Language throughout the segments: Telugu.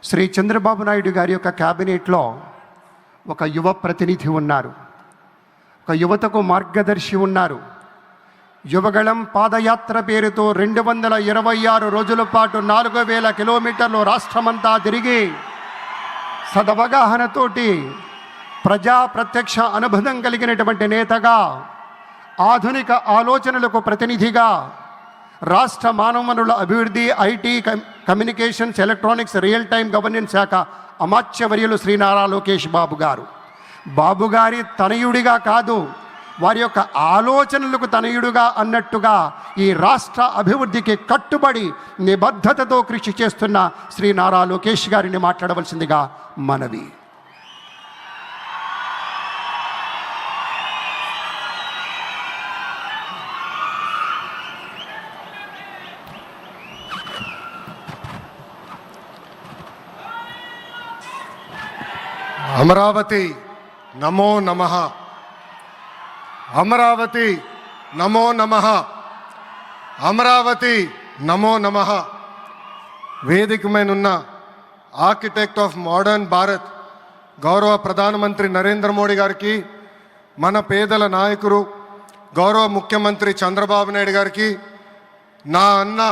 శ్రీ చంద్రబాబు నాయుడు గారి యొక్క క్యాబినెట్లో ఒక యువ ప్రతినిధి ఉన్నారు, ఒక యువతకు మార్గదర్శి ఉన్నారు. యువగళం పాదయాత్ర పేరుతో 226 రోజుల పాటు 4000 కిలోమీటర్లు రాష్ట్రమంతా తిరిగి సదవగాహనతోటి ప్రజా ప్రత్యక్ష అనుబంధం కలిగినటువంటి నేతగా, ఆధునిక ఆలోచనలకు ప్రతినిధిగా, రాష్ట్ర మానవ వనరుల అభివృద్ధి, IT, communications, electronics, real time governance శాఖ అమాత్యవర్యులు శ్రీ నారా లోకేష్ బాబు గారు. బాబు గారి తనయుడిగా కాదు, వారి యొక్క ఆలోచనలకు తనయుడుగా అన్నట్టుగా ఈ రాష్ట్ర అభివృద్ధికి కట్టుబడి నిబద్ధతతో కృషి చేస్తున్న శ్రీ నారా లోకేష్ గారిని మాట్లాడవలసిందిగా మనవి. అమరావతి నమో నమః, అమరావతి నమో నమః, అమరావతి నమో నమః. వేదికమైనున్న ఆర్కిటెక్ట్ ఆఫ్ మోడర్న్ భారత్ గౌరవ ప్రధానమంత్రి నరేంద్ర మోడీ గారికి, మన పేదల నాయకుడు గౌరవ ముఖ్యమంత్రి చంద్రబాబు నాయుడు గారికి, నా అన్న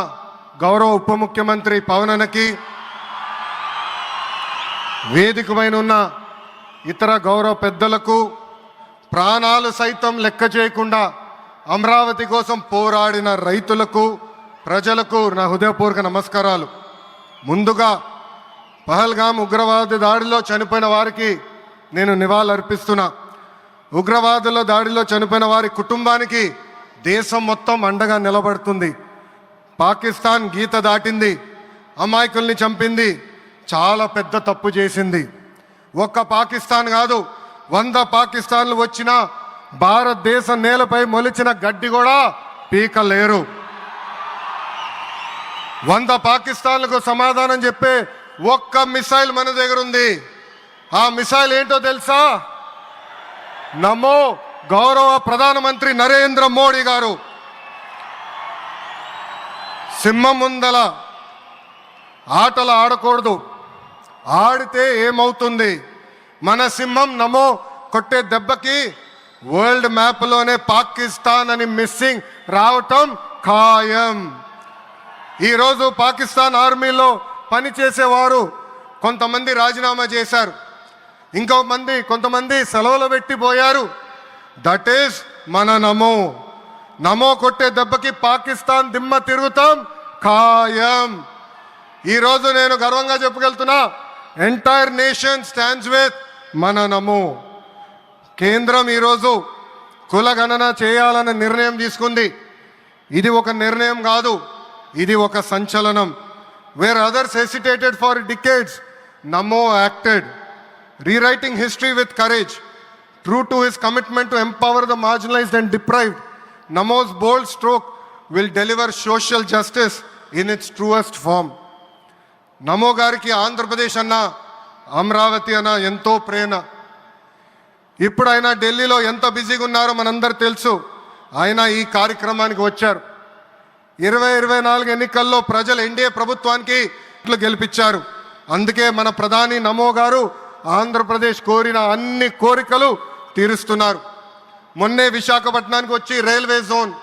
గౌరవ ఉప ముఖ్యమంత్రి పవన్ అన్నకి, వేదికమైనున్న ఇతర గౌరవ పెద్దలకు, ప్రాణాలు సైతం లెక్క చేయకుండా అమరావతి కోసం పోరాడిన రైతులకు, ప్రజలకు నా హృదయపూర్వక నమస్కారాలు. ముందుగా పహల్గామ్ ఉగ్రవాద దాడిలో చనిపోయిన వారికి నేను నివాళులర్పిస్తున్నా. ఉగ్రవాదుల దాడిలో చనిపోయిన వారి కుటుంబానికి దేశం మొత్తం అండగా నిలబడుతుంది. పాకిస్తాన్ గీత దాటింది, అమాయకుల్ని చంపింది, చాలా పెద్ద తప్పు చేసింది. ఒక్క పాకిస్తాన్ కాదు, 100 పాకిస్తాన్లు వచ్చినా భారతదేశ నేలపై మొలిచిన గడ్డి కూడా పీకలేరు. 100 పాకిస్తాన్లకు సమాధానం చెప్పే ఒక్క మిసైల్ మన దగ్గర ఉంది. ఆ మిసైల్ ఏంటో తెలుసా? నమో గౌరవ ప్రధానమంత్రి నరేంద్ర మోడీ గారు. సింహం ముందల ఆటలు ఆడకూడదు, ఆడితే ఏమవుతుంది? మన సింహం నమో కొట్టే దెబ్బకి వరల్డ్ మ్యాప్లోనే పాకిస్తాన్ అని మిస్సింగ్ రావటం ఖాయం. ఈరోజు పాకిస్తాన్ ఆర్మీలో పనిచేసేవారు కొంతమంది రాజీనామా చేశారు, కొంతమంది సెలవులు పెట్టిపోయారు. దట్ ఈస్ మన నమో. నమో కొట్టే దెబ్బకి పాకిస్తాన్ దిమ్మ తిరుగుతాం ఖాయం. ఈరోజు నేను గర్వంగా చెప్పగలుగుతున్నా, ఎంటైర్ నేషన్ స్టాండ్స్ విత్ మన నమో. కేంద్రం ఈరోజు కులగణన చేయాలన్న నిర్ణయం తీసుకుంది. ఇది ఒక నిర్ణయం కాదు, ఇది ఒక సంచలనం. Where others hesitated for decades, Namo acted, rewriting history with courage. True to his commitment to empower the marginalised and deprived, Namo's bold stroke will deliver social justice in its truest form. Namo గారికి ఆంధ్రప్రదేశ్ అన్న, అమరావతి అన్న ఎంతో ప్రేమ. ఇప్పుడు ఆయన ఢిల్లీలో ఎంత బిజీగా ఉన్నారో మనందరూ తెలుసు. ఆయన ఈ కార్యక్రమానికి వచ్చారు. 2024 ఎన్నికల్లో ప్రజలు ఎన్డీఏ ప్రభుత్వానికి గెలిపించారు. అందుకే మన ప్రధాని నమో గారు ఆంధ్రప్రదేశ్ కోరిన అన్ని కోరికలు తీరుస్తున్నారు. మొన్నే విశాఖపట్నానికి వచ్చి railway zone,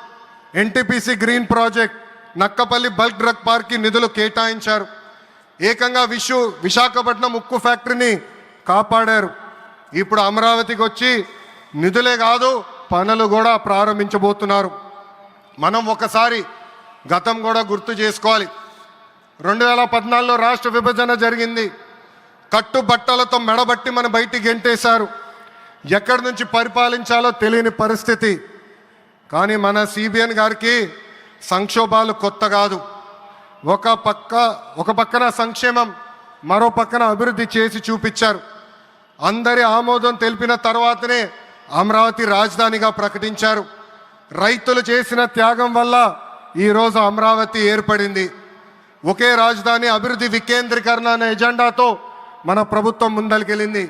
NTPC green project, Nakkapalli bulk drug పార్క్కి నిధులు కేటాయించారు. ఏకంగా విశాఖపట్నం ఉక్కు ఫ్యాక్టరీని కాపాడారు. ఇప్పుడు అమరావతికి వచ్చి నిధులే కాదు పనులు కూడా ప్రారంభించబోతున్నారు. మనం ఒకసారి గతం కూడా గుర్తు చేసుకోవాలి. 2014లో రాష్ట్ర విభజన జరిగింది. కట్టుబట్టలతో మెడబట్టి మన బయటికి గెంటేశారు. ఎక్కడి నుంచి పరిపాలించాలో తెలియని పరిస్థితి. కానీ మన సిబిఎన్ గారికి సంక్షోభాలు కొత్త కాదు. ఒక పక్కన సంక్షేమం, మరో పక్కన అభివృద్ధి చేసి చూపించారు. అందరి ఆమోదం తెలిపిన తర్వాతనే అమరావతి రాజధానిగా ప్రకటించారు. రైతులు చేసిన త్యాగం వల్ల ఈరోజు అమరావతి ఏర్పడింది. ఒకే రాజధాని, అభివృద్ధి వికేంద్రీకరణ అనే ఎజెండాతో మన ప్రభుత్వం ముందరికెళ్ళింది.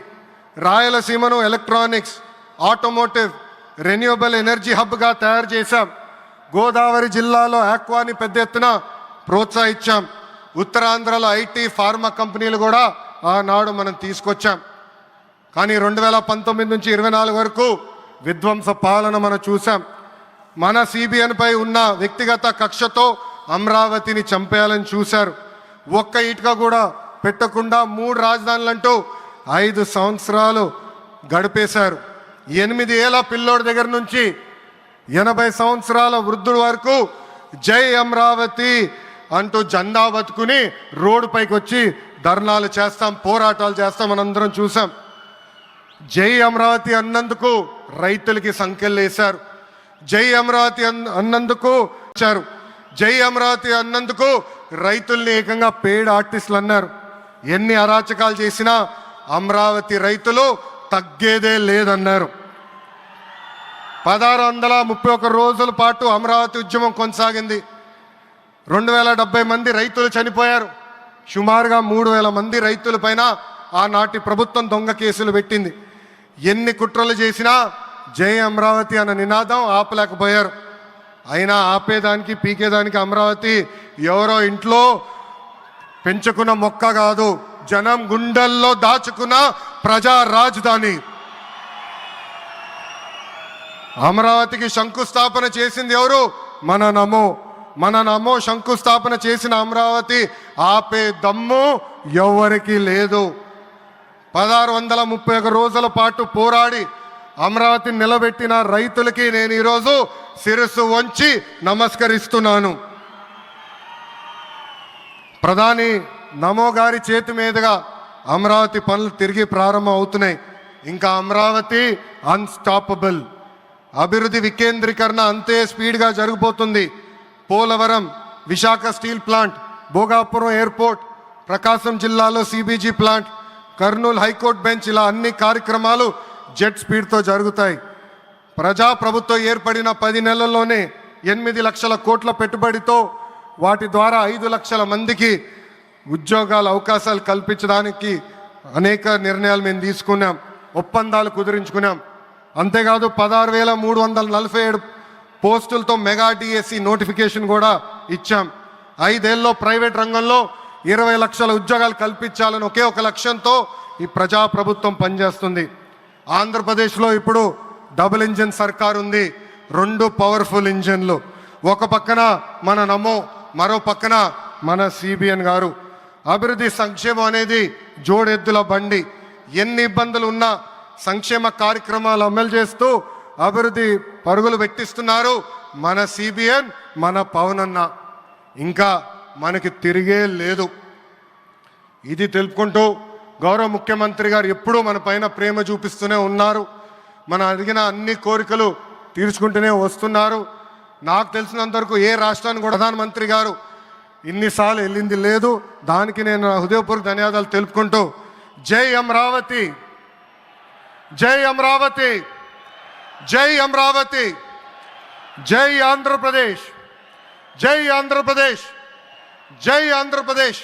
రాయలసీమను ఎలక్ట్రానిక్స్, ఆటోమోటివ్, రెన్యూవబుల్ ఎనర్జీ హబ్గా తయారు చేశాం. గోదావరి జిల్లాలో ఆక్వాని పెద్ద ఎత్తున ప్రోత్సహించాం. ఉత్తరాంధ్రలో ఐటీ ఫార్మా కంపెనీలు కూడా ఆనాడు మనం తీసుకొచ్చాం. కానీ 2019 నుంచి 24 వరకు విధ్వంస పాలన మనం చూసాం. మన సిబిఎన్ పై ఉన్న వ్యక్తిగత కక్షతో అమరావతిని చంపేయాలని చూశారు. ఒక్క ఇటుక కూడా పెట్టకుండా 3 రాజధానులంటూ 5 సంవత్సరాలు గడిపేశారు. 8 ఏళ్ల పిల్లోడి దగ్గర నుంచి 80 సంవత్సరాల వృద్ధుల వరకు జై అమరావతి అంటూ జెండా బతుకుని రోడ్డు పైకి వచ్చి ధర్నాలు చేస్తాం, పోరాటాలు చేస్తాం మనందరం చూసాం. జై అమరావతి అన్నందుకు రైతులకి సంఖ్యలు వేశారు. జై అమరావతి అన్నందుకు ఇచ్చారు. జై అమరావతి అన్నందుకు రైతుల్ని ఏకంగా పెయిడ్ ఆర్టిస్టులు అన్నారు. ఎన్ని అరాచకాలు చేసినా అమరావతి రైతులు తగ్గేదే లేదన్నారు. 1631 రోజుల పాటు అమరావతి ఉద్యమం కొనసాగింది. 2070 మంది రైతులు చనిపోయారు. సుమారుగా 3000 మంది రైతుల పైన ఆనాటి ప్రభుత్వం దొంగ కేసులు పెట్టింది. ఎన్ని కుట్రలు చేసినా జై అమరావతి అన్న నినాదం ఆపలేకపోయారు. అయినా ఆపేదానికి పీకేదానికి అమరావతి ఎవరో ఇంట్లో పెంచుకున్న మొక్క కాదు, జనం గుండెల్లో దాచుకున్న ప్రజా రాజధాని. అమరావతికి శంకుస్థాపన చేసింది ఎవరు? మన నమో శంకుస్థాపన చేసిన అమరావతి ఆపే దమ్ము ఎవరికి లేదు. 1631 రోజుల పాటు పోరాడి అమరావతిని నిలబెట్టిన రైతులకి నేను ఈరోజు శిరస్సు వంచి నమస్కరిస్తున్నాను. ప్రధాని నమో గారి చేతి మీదుగా అమరావతి పనులు తిరిగి ప్రారంభం అవుతున్నాయి. ఇంకా అమరావతి అన్స్టాపబుల్. అభివృద్ధి వికేంద్రీకరణ అంతే స్పీడ్గా జరిగిపోతుంది. Polavaram, Visakha steel plant, Bhogapuram airport, Prakasam జిల్లాలో CBG plant, Kurnool high court bench, ఇలా అన్ని కార్యక్రమాలు జెట్ స్పీడ్తో జరుగుతాయి. ప్రజాప్రభుత్వం ఏర్పడిన 10 నెలల్లోనే 8 లక్షల కోట్ల పెట్టుబడితో వాటి ద్వారా 5 లక్షల మందికి ఉద్యోగాల అవకాశాలు కల్పించడానికి అనేక నిర్ణయాలు మేము తీసుకున్నాం, ఒప్పందాలు కుదిరించుకున్నాం. అంతేకాదు 16,347 పోస్టులతో మెగా డిఎస్సి నోటిఫికేషన్ కూడా ఇచ్చాం. 5 ఏళ్ళలో ప్రైవేట్ రంగంలో 20 లక్షల ఉద్యోగాలు కల్పించాలని ఒకే ఒక లక్ష్యంతో ఈ ప్రజాప్రభుత్వం పనిచేస్తుంది. ఆంధ్రప్రదేశ్లో ఇప్పుడు డబుల్ ఇంజిన్ సర్కార్ ఉంది. 2 పవర్ఫుల్ ఇంజిన్లు. ఒక పక్కన మన నమో, మరో పక్కన మన సిబిఎన్ గారు. అభివృద్ధి సంక్షేమం అనేది జోడెద్దుల బండి. ఎన్ని ఇబ్బందులు ఉన్నా సంక్షేమ కార్యక్రమాలు అమలు చేస్తూ అభివృద్ధి పరుగులు పెట్టిస్తున్నారు మన సిబిఎన్, మన పవన్ అన్న. ఇంకా మనకి తిరిగే లేదు. ఇది తెలుపుకుంటూ గౌరవ ముఖ్యమంత్రి గారు ఎప్పుడూ మన పైన ప్రేమ చూపిస్తూనే ఉన్నారు. మనం అడిగిన అన్ని కోరికలు తీర్చుకుంటూనే వస్తున్నారు. నాకు తెలిసినంతవరకు ఏ రాష్ట్రానికి కూడా ప్రధానమంత్రి గారు ఇన్నిసార్లు వెళ్ళింది లేదు. దానికి నేను హృదయపూర్వక ధన్యవాదాలు తెలుపుకుంటూ జై అమరావతి, జై అమరావతి, జై అమరావతి, జై ఆంధ్రప్రదేశ్, జై ఆంధ్రప్రదేశ్, జై ఆంధ్రప్రదేశ్.